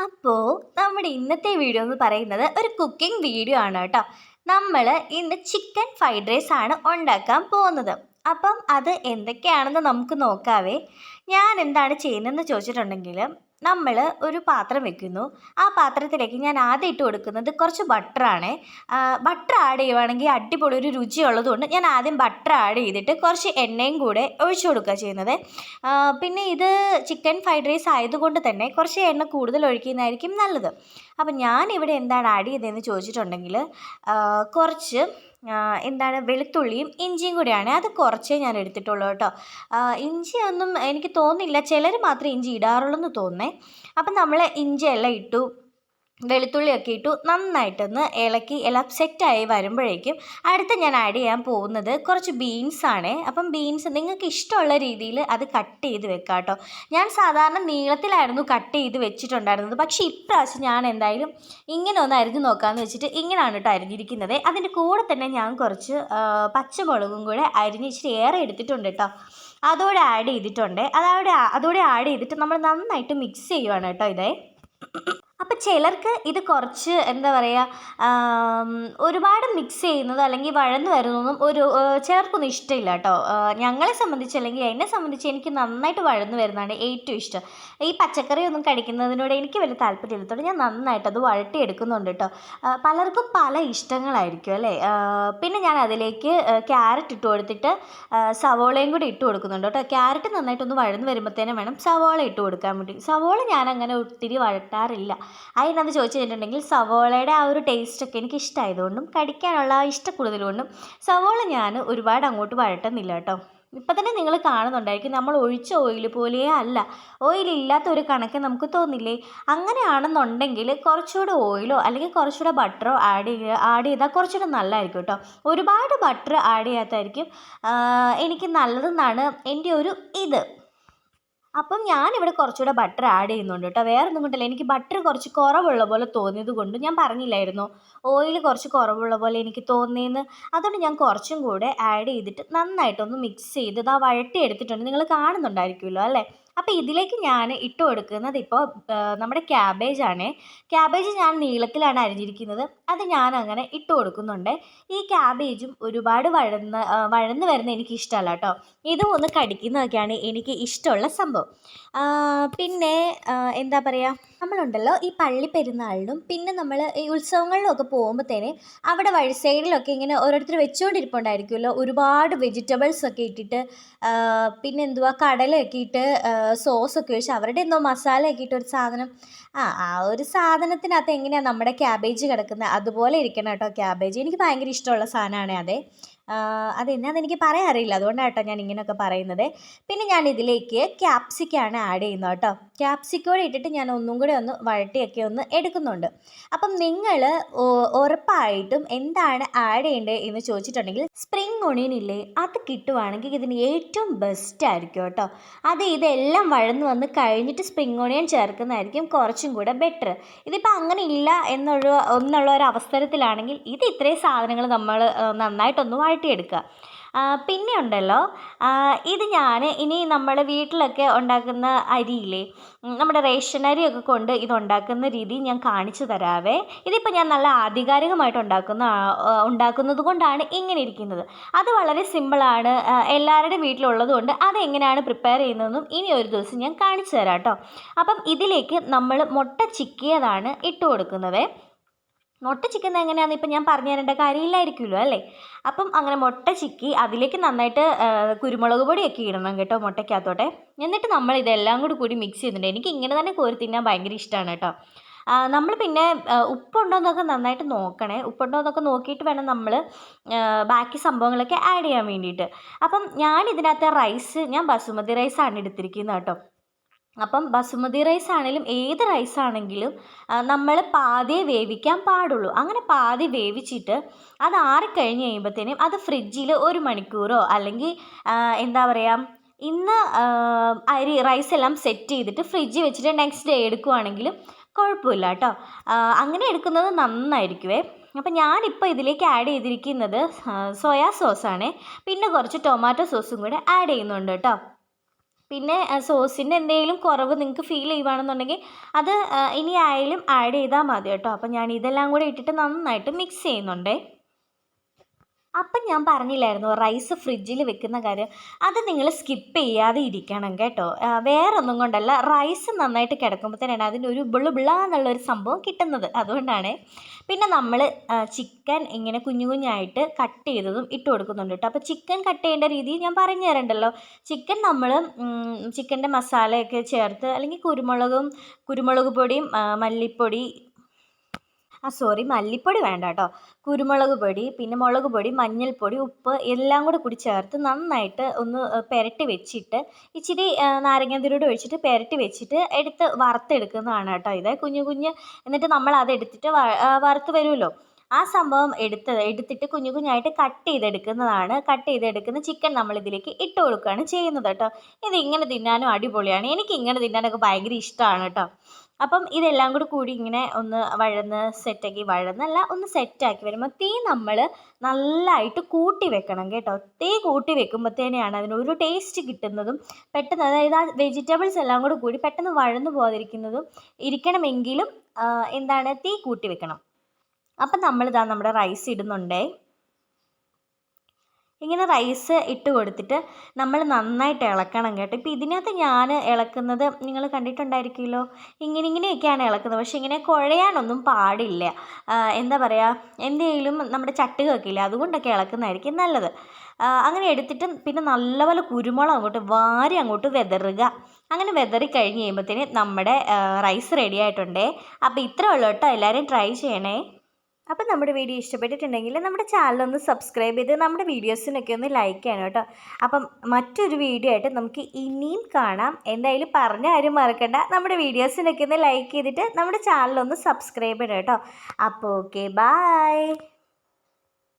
അപ്പോൾ നമ്മുടെ ഇന്നത്തെ വീഡിയോ എന്ന് പറയുന്നത് ഒരു കുക്കിംഗ് വീഡിയോ ആണ് കേട്ടോ. നമ്മൾ ഇന്ന് ചിക്കൻ ഫ്രൈഡ് റൈസ് ആണ് ഉണ്ടാക്കാൻ പോകുന്നത്. അപ്പം അത് എന്തൊക്കെയാണെന്ന് നമുക്ക് നോക്കാവേ. ഞാൻ എന്താണ് ചെയ്യുന്നതെന്ന് ചോദിച്ചിട്ടുണ്ടെങ്കിൽ, നമ്മൾ ഒരു പാത്രം വെക്കുന്നു. ആ പാത്രത്തിലേക്ക് ഞാൻ ആദ്യം ഇട്ട് കൊടുക്കുന്നത് കുറച്ച് ബട്ടറാണ്. ബട്ടർ ആഡ് ചെയ്യുവാണെങ്കിൽ അടിപൊളി ഒരു രുചിയുള്ളതുകൊണ്ട് ഞാൻ ആദ്യം ബട്ടർ ആഡ് ചെയ്തിട്ട് കുറച്ച് എണ്ണയും കൂടെ ഒഴിച്ചു കൊടുക്കുക ചെയ്യുന്നത്. പിന്നെ ഇത് ചിക്കൻ ഫ്രൈഡ് റൈസ് ആയതുകൊണ്ട് തന്നെ കുറച്ച് എണ്ണ കൂടുതൽ ഒഴിക്കുന്നതായിരിക്കും നല്ലത്. അപ്പം ഞാനിവിടെ എന്താണ് ആഡ് ചെയ്തതെന്ന് ചോദിച്ചിട്ടുണ്ടെങ്കിൽ, കുറച്ച് എന്താണ് വെളുത്തുള്ളിയും ഇഞ്ചിയും കൂടിയാണ്. അത് കുറച്ചേ ഞാൻ എടുത്തിട്ടുള്ളൂ കേട്ടോ. ഇഞ്ചിയൊന്നും എനിക്ക് തോന്നുന്നില്ല, ചിലർ മാത്രമേ ഇഞ്ചി ഇടാറുള്ളൂ എന്ന് തോന്നുന്നേ. അപ്പം നമ്മൾ ഇഞ്ചിയെല്ലാം ഇട്ടു, വെളുത്തുള്ളിയൊക്കെ ഇട്ടു, നന്നായിട്ടൊന്ന് ഇളക്കി എല്ലാം സെറ്റായി വരുമ്പോഴേക്കും അടുത്ത് ഞാൻ ആഡ് ചെയ്യാൻ പോകുന്നത് കുറച്ച് ബീൻസാണ്. അപ്പം ബീൻസ് നിങ്ങൾക്ക് ഇഷ്ടമുള്ള രീതിയിൽ അത് കട്ട് ചെയ്ത് വെക്കാം കേട്ടോ. ഞാൻ സാധാരണ നീളത്തിലായിരുന്നു കട്ട് ചെയ്ത് വെച്ചിട്ടുണ്ടായിരുന്നത്. പക്ഷേ ഇപ്രാവശ്യം ഞാൻ എന്തായാലും ഇങ്ങനെ ഒന്ന് അരിഞ്ഞ് നോക്കാമെന്ന് വെച്ചിട്ട് ഇങ്ങനെയാണ് കേട്ടോ അരിഞ്ഞിരിക്കുന്നത്. അതിൻ്റെ കൂടെ തന്നെ ഞാൻ കുറച്ച് പച്ചമുളകും കൂടെ അരിഞ്ഞ് ഇച്ചിരി ഏറെ എടുത്തിട്ടുണ്ട് കേട്ടോ. അതോടെ ആഡ് ചെയ്തിട്ടുണ്ട്. അതോടെ ആഡ് ചെയ്തിട്ട് നമ്മൾ നന്നായിട്ട് മിക്സ് ചെയ്യുവാണ് കേട്ടോ ഇതേ. അപ്പം ചിലർക്ക് ഇത് കുറച്ച് എന്താ പറയുക, ഒരുപാട് മിക്സ് ചെയ്യുന്നതോ അല്ലെങ്കിൽ വഴന്ന് വരുന്നതൊന്നും ചിലർക്കൊന്നും ഇഷ്ടമില്ല കേട്ടോ. ഞങ്ങളെ സംബന്ധിച്ച് അല്ലെങ്കിൽ എന്നെ സംബന്ധിച്ച് എനിക്ക് നന്നായിട്ട് വഴന്ന് വരുന്നതാണ് ഏറ്റവും ഇഷ്ടം. ഈ പച്ചക്കറിയൊന്നും കഴിക്കുന്നതിനോട് എനിക്ക് വലിയ താല്പര്യമില്ലാത്തതുകൊണ്ട് ഞാൻ നന്നായിട്ട് അത് വഴട്ടിയെടുക്കുന്നുണ്ട് കേട്ടോ. പലർക്കും പല ഇഷ്ടങ്ങളായിരിക്കും അല്ലേ. പിന്നെ ഞാൻ അതിലേക്ക് ക്യാരറ്റ് ഇട്ട് കൊടുത്തിട്ട് സവോളയും കൂടി ഇട്ട് കൊടുക്കുന്നുണ്ട് കേട്ടോ. ക്യാരറ്റ് നന്നായിട്ടൊന്ന് വഴന്ന് വരുമ്പോഴത്തേനും വേണം സവോള ഇട്ട് കൊടുക്കാൻ വേണ്ടി. സവോള ഞാനങ്ങനെ ഒത്തിരി വഴട്ടാറില്ല. അതിനെന്ന് ചോദിച്ചു കഴിഞ്ഞിട്ടുണ്ടെങ്കിൽ, സവോളയുടെ ആ ഒരു ടേസ്റ്റൊക്കെ എനിക്ക് ഇഷ്ടമായതുകൊണ്ടും കടിക്കാനുള്ള ഇഷ്ടക്കൂടുതലുകൊണ്ടും സവോള ഞാൻ ഒരുപാട് അങ്ങോട്ട് വഴട്ടുന്നില്ല കേട്ടോ. ഇപ്പം തന്നെ നിങ്ങൾ കാണുന്നുണ്ടായിരിക്കും, നമ്മൾ ഒഴിച്ച ഓയിൽ പോലെയേ അല്ല. ഓയിലില്ലാത്ത ഒരു കണക്ക് നമുക്ക് തോന്നില്ലേ? അങ്ങനെയാണെന്നുണ്ടെങ്കിൽ കുറച്ചുകൂടെ ഓയിലോ അല്ലെങ്കിൽ കുറച്ചുകൂടെ ബട്ടറോ ആഡ് ചെയ്താൽ കുറച്ചുകൂടെ നല്ലതായിരിക്കും കേട്ടോ. ഒരുപാട് ബട്ടർ ആഡ് ചെയ്യാത്തായിരിക്കും എനിക്ക് നല്ലതെന്നാണ് എൻ്റെ ഒരു ഇത്. അപ്പം ഞാനിവിടെ കുറച്ചുകൂടെ ബട്ടർ ആഡ് ചെയ്യുന്നുണ്ട് കേട്ടോ. വേറെ ഒന്നും കൊണ്ടല്ല, എനിക്ക് ബട്ടർ കുറച്ച് കുറവുള്ള പോലെ തോന്നിയത് കൊണ്ട്, ഞാൻ പറഞ്ഞില്ലായിരുന്നോ ഓയിൽ കുറച്ച് കുറവുള്ള പോലെ എനിക്ക് തോന്നിയെന്ന്. അതുകൊണ്ട് ഞാൻ കുറച്ചും കൂടെ ആഡ് ചെയ്തിട്ട് നന്നായിട്ടൊന്ന് മിക്സ് ചെയ്ത് ഇതാ വഴട്ടി എടുത്തിട്ടുണ്ട്. നിങ്ങൾ കാണുന്നുണ്ടായിരിക്കുമല്ലോ അല്ലേ. അപ്പോൾ ഇതിലേക്ക് ഞാൻ ഇട്ട് കൊടുക്കുന്നത് ഇപ്പോൾ നമ്മുടെ ക്യാബേജാണ്. ക്യാബേജ് ഞാൻ നീളത്തിലാണ് അരിഞ്ഞിരിക്കുന്നത്. അത് ഞാൻ അങ്ങനെ ഇട്ട് കൊടുക്കുന്നുണ്ട്. ഈ ക്യാബേജും ഒരുപാട് വഴന്ന് വരുന്ന എനിക്ക് ഇഷ്ടമല്ല കേട്ടോ. ഇതും ഒന്ന് കടിക്കുന്നതൊക്കെയാണ് എനിക്ക് ഇഷ്ടമുള്ള സംഭവം. പിന്നെ എന്താ പറയുക, നമ്മളുണ്ടല്ലോ ഈ പള്ളി പെരുന്നാളിനും പിന്നെ നമ്മൾ ഈ ഉത്സവങ്ങളിലൊക്കെ പോകുമ്പോഴത്തേന് അവിടെ വഴി സൈഡിലൊക്കെ ഇങ്ങനെ ഓരോരുത്തർ വെച്ചുകൊണ്ടിരിപ്പുണ്ടായിരിക്കുമല്ലോ ഒരുപാട് വെജിറ്റബിൾസ് ഒക്കെ ഇട്ടിട്ട്, പിന്നെ എന്തുവാ കടലയൊക്കെ ഇട്ട് സോസൊക്കെ ഒഴിച്ച് അവരുടെ എന്തോ മസാലയൊക്കെ ഇട്ടൊരു സാധനം. ആ ഒരു സാധനത്തിനകത്ത് എങ്ങനെയാണ് നമ്മുടെ ക്യാബേജ് കിടക്കുന്നത് അതുപോലെ ഇരിക്കണം കേട്ടോ ക്യാബേജ്. എനിക്ക് ഭയങ്കര ഇഷ്ടമുള്ള സാധനമാണ് അതേ. അതെന്നാന്ന് എനിക്ക് പറയാൻ അറിയില്ല, അതുകൊണ്ടാണ് കേട്ടോ ഞാൻ ഇങ്ങനെയൊക്കെ പറയുന്നത്. പിന്നെ ഞാൻ ഇതിലേക്ക് ക്യാപ്സിക്കാണ് ആഡ് ചെയ്യുന്നത് കേട്ടോ. ക്യാപ്സിക്കോടെ ഇട്ടിട്ട് ഞാൻ ഒന്നും കൂടെ ഒന്ന് വഴട്ടിയൊക്കെ ഒന്ന് എടുക്കുന്നുണ്ട്. അപ്പം നിങ്ങൾ ഉറപ്പായിട്ടും എന്താണ് ആഡ് ചെയ്യേണ്ടത് എന്ന് ചോദിച്ചിട്ടുണ്ടെങ്കിൽ, സ്പ്രിംഗ് ഒണിയൻ ഇല്ലേ, അത് കിട്ടുവാണെങ്കിൽ ഇതിന് ഏറ്റവും ബെസ്റ്റ് ആയിരിക്കും കേട്ടോ. ഇതെല്ലാം വഴന്ന് വന്ന് കഴിഞ്ഞിട്ട് സ്പ്രിംഗ് ഒണിയൻ ചേർക്കുന്നതായിരിക്കും കുറച്ചും കൂടെ ബെറ്റർ. ഇതിപ്പോൾ അങ്ങനെ ഇല്ല എന്നുള്ള ഒരു അവസരത്തിലാണെങ്കിൽ ഇത് ഇത്രയും സാധനങ്ങൾ നമ്മൾ നന്നായിട്ടൊന്ന് വഴറ്റിയെടുക്കുക. പിന്നെ ഉണ്ടല്ലോ, ഇത് ഞാൻ ഇനി നമ്മൾ വീട്ടിലൊക്കെ ഉണ്ടാക്കുന്ന അരിയില്ലേ, നമ്മുടെ റേഷൻ അരിയൊക്കെ കൊണ്ട് ഇതുണ്ടാക്കുന്ന രീതി ഞാൻ കാണിച്ചു തരാവേ. ഇതിപ്പോൾ ഞാൻ നല്ല ആധികാരികമായിട്ട് ഉണ്ടാക്കുന്നത് കൊണ്ടാണ് ഇങ്ങനെ ഇരിക്കുന്നത്. അത് വളരെ സിമ്പിളാണ്, എല്ലാവരുടെയും വീട്ടിലുള്ളത് കൊണ്ട് അതെങ്ങനെയാണ് പ്രിപ്പയർ ചെയ്യുന്നതെന്നും ഇനി ഒരു ദിവസം ഞാൻ കാണിച്ചു തരാം കേട്ടോ. അപ്പം ഇതിലേക്ക് നമ്മൾ മുട്ട ചിക്കിയതാണ് ഇട്ട് കൊടുക്കുന്നത്. മുട്ട ചിക്കുന്നത് എങ്ങനെയാണെന്ന് ഇപ്പം ഞാൻ പറഞ്ഞു തരേണ്ട കാര്യമില്ലായിരിക്കുമല്ലോ അല്ലേ. അപ്പം അങ്ങനെ മുട്ട ചിക്കി അതിലേക്ക് നന്നായിട്ട് കുരുമുളക് പൊടിയൊക്കെ ഇടണം കേട്ടോ മുട്ടയ്ക്കകത്തോട്ടെ. എന്നിട്ട് നമ്മൾ ഇതെല്ലാം കൂടി മിക്സ് ചെയ്യുന്നുണ്ട്. എനിക്ക് ഇങ്ങനെ തന്നെ കോരി തിന്നാൻ ഭയങ്കര ഇഷ്ടമാണ് കേട്ടോ. നമ്മൾ പിന്നെ ഉപ്പുണ്ടോ എന്നൊക്കെ നന്നായിട്ട് നോക്കണേ. ഉപ്പുണ്ടോ എന്നൊക്കെ നോക്കിയിട്ട് വേണം നമ്മൾ ബാക്കി സംഭവങ്ങളൊക്കെ ആഡ് ചെയ്യാൻ വേണ്ടിയിട്ട്. അപ്പം ഞാൻ ഇതിനകത്ത് ഞാൻ ബസുമതി റൈസാണ് എടുത്തിരിക്കുന്നത് കേട്ടോ. അപ്പം ബസുമതി റൈസ് ആണെങ്കിലും ഏത് റൈസ് ആണെങ്കിലും നമ്മൾ പാതിയെ വേവിക്കാൻ പാടുള്ളൂ. അങ്ങനെ പാതി വേവിച്ചിട്ട് അത് ആറിക്കഴിഞ്ഞ് കഴിയുമ്പോഴത്തേനും അത് ഫ്രിഡ്ജിൽ 1 മണിക്കൂറോ അല്ലെങ്കിൽ എന്താ പറയുക, ഇന്ന് റൈസ് എല്ലാം സെറ്റ് ചെയ്തിട്ട് ഫ്രിഡ്ജിൽ വെച്ചിട്ട് നെക്സ്റ്റ് ഡേ എടുക്കുവാണെങ്കിലും കുഴപ്പമില്ല കേട്ടോ. അങ്ങനെ എടുക്കുന്നത് നന്നായിരിക്കുമേ. അപ്പം ഞാനിപ്പോൾ ഇതിലേക്ക് ആഡ് ചെയ്തിരിക്കുന്നത് സോയാ സോസാണ്. പിന്നെ കുറച്ച് ടൊമാറ്റോ സോസും കൂടെ ആഡ് ചെയ്യുന്നുണ്ട് കേട്ടോ. പിന്നെ സോസിൻ്റെ എന്തെങ്കിലും കുറവ് നിങ്ങൾക്ക് ഫീൽ ചെയ്യുകയാണെന്നുണ്ടെങ്കിൽ അത് ഇനി ആയാലും ആഡ് ചെയ്താൽ മതി കേട്ടോ. അപ്പോൾ ഞാൻ ഇതെല്ലാം കൂടെ ഇട്ടിട്ട് നന്നായിട്ട് മിക്സ് ചെയ്യുന്നുണ്ടേ. അപ്പം ഞാൻ പറഞ്ഞില്ലായിരുന്നു റൈസ് ഫ്രിഡ്ജിൽ വെക്കുന്ന കാര്യം, അത് നിങ്ങൾ സ്കിപ്പ് ചെയ്യാതെ ഇരിക്കണം കേട്ടോ. വേറൊന്നും കൊണ്ടല്ല, റൈസ് നന്നായിട്ട് കിടക്കുമ്പോഴത്തേനാണ് അതിൻ്റെ ഒരു എന്നുള്ളൊരു സംഭവം കിട്ടുന്നത്, അതുകൊണ്ടാണ്. പിന്നെ നമ്മൾ ചിക്കൻ ഇങ്ങനെ കുഞ്ഞു കുഞ്ഞായിട്ട് കട്ട് ചെയ്തതും ഇട്ട് കൊടുക്കുന്നുണ്ട് കേട്ടോ. അപ്പോൾ ചിക്കൻ കട്ട് ചെയ്യേണ്ട രീതി ഞാൻ പറഞ്ഞു തരണ്ടല്ലോ. ചിക്കൻ നമ്മൾ ചിക്കൻ്റെ മസാലയൊക്കെ ചേർത്ത്, അല്ലെങ്കിൽ കുരുമുളക് പൊടിയും മല്ലിപ്പൊടി, സോറി, മല്ലിപ്പൊടി വേണ്ട കേട്ടോ, കുരുമുളക് പൊടി, പിന്നെ മുളക് പൊടി, മഞ്ഞൾപ്പൊടി, ഉപ്പ് എല്ലാം കൂടി ചേർത്ത് നന്നായിട്ട് ഒന്ന് പുരട്ടി വെച്ചിട്ട് ഇച്ചിരി നാരങ്ങാനീരോട് ഒഴിച്ചിട്ട് പുരട്ടി വെച്ചിട്ട് എടുത്ത് വറുത്തെടുക്കുന്നതാണ് കേട്ടോ ഇത്. എന്നിട്ട് നമ്മൾ അതെടുത്തിട്ട് വറുത്ത് വരുമല്ലോ, ആ സംഭവം എടുത്തിട്ട് കുഞ്ഞായിട്ട് കട്ട് ചെയ്തെടുക്കുന്ന ചിക്കൻ നമ്മളിതിലേക്ക് ഇട്ട് കൊടുക്കുകയാണ് ചെയ്യുന്നത് കേട്ടോ. ഇത് ഇങ്ങനെ തിന്നാനും അടിപൊളിയാണ്. എനിക്ക് ഇങ്ങനെ തിന്നാനൊക്കെ ഭയങ്കര ഇഷ്ടമാണ് കേട്ടോ. അപ്പം ഇതെല്ലാം കൂടി ഇങ്ങനെ ഒന്ന് ഒന്ന് സെറ്റാക്കി വരുമ്പോൾ തീ നമ്മൾ നല്ലതായിട്ട് കൂട്ടി വെക്കണം കേട്ടോ. തീ കൂട്ടി വെക്കുമ്പോഴത്തേനെയാണ് അതിനൊരു ടേസ്റ്റ് കിട്ടുന്നതും പെട്ടെന്ന്, അതായത് ആ വെജിറ്റബിൾസ് എല്ലാം കൂടി പെട്ടെന്ന് വഴന്നു പോകാതിരിക്കുന്നതും ഇരിക്കണമെങ്കിലും തീ കൂട്ടി വെക്കണം. അപ്പം നമ്മുടെ റൈസ് ഇടുന്നുണ്ടേ. ഇങ്ങനെ റൈസ് ഇട്ട് കൊടുത്തിട്ട് നമ്മൾ നന്നായിട്ട് ഇളക്കണം കേട്ടോ. ഇപ്പോൾ ഇതിനകത്ത് ഞാൻ ഇളക്കുന്നത് നിങ്ങൾ കണ്ടിട്ടുണ്ടായിരിക്കുമല്ലോ, ഇങ്ങനെയൊക്കെയാണ് ഇളക്കുന്നത്. പക്ഷേ ഇങ്ങനെ കുഴയാനൊന്നും പാടില്ല. എന്താ പറയുക, എന്തെങ്കിലും നമ്മുടെ ചട്ടുകൊക്കെ ഇല്ലേ, അതുകൊണ്ടൊക്കെ ഇളക്കുന്നതായിരിക്കും നല്ലത്. അങ്ങനെ എടുത്തിട്ട് പിന്നെ നല്ലപോലെ കുരുമുളക് അങ്ങോട്ട് വെതറുക. അങ്ങനെ വെതറി കഴിഞ്ഞ് കഴിയുമ്പോഴത്തേന് നമ്മുടെ റൈസ് റെഡി ആയിട്ടുണ്ടേ. അപ്പോൾ ഇത്രേ ഉള്ളൂ കേട്ടോ, എല്ലാവരും ട്രൈ ചെയ്യണേ. അപ്പം നമ്മുടെ വീഡിയോ ഇഷ്ടപ്പെട്ടിട്ടുണ്ടെങ്കിൽ നമ്മുടെ ചാനലൊന്ന് സബ്സ്ക്രൈബ് ചെയ്ത് നമ്മുടെ വീഡിയോസിനൊക്കെ ഒന്ന് ലൈക്ക് ചെയ്യണം കേട്ടോ. അപ്പം മറ്റൊരു വീഡിയോ ആയിട്ട് നമുക്ക് ഇനിയും കാണാം. എന്തായാലും പറഞ്ഞ കാര്യം മറക്കണ്ട, നമ്മുടെ വീഡിയോസിനൊക്കെ ഒന്ന് ലൈക്ക് ചെയ്തിട്ട് നമ്മുടെ ചാനലൊന്ന് സബ്സ്ക്രൈബ് ചെയ്യണം കേട്ടോ. അപ്പോൾ ഓക്കെ, ബൈ.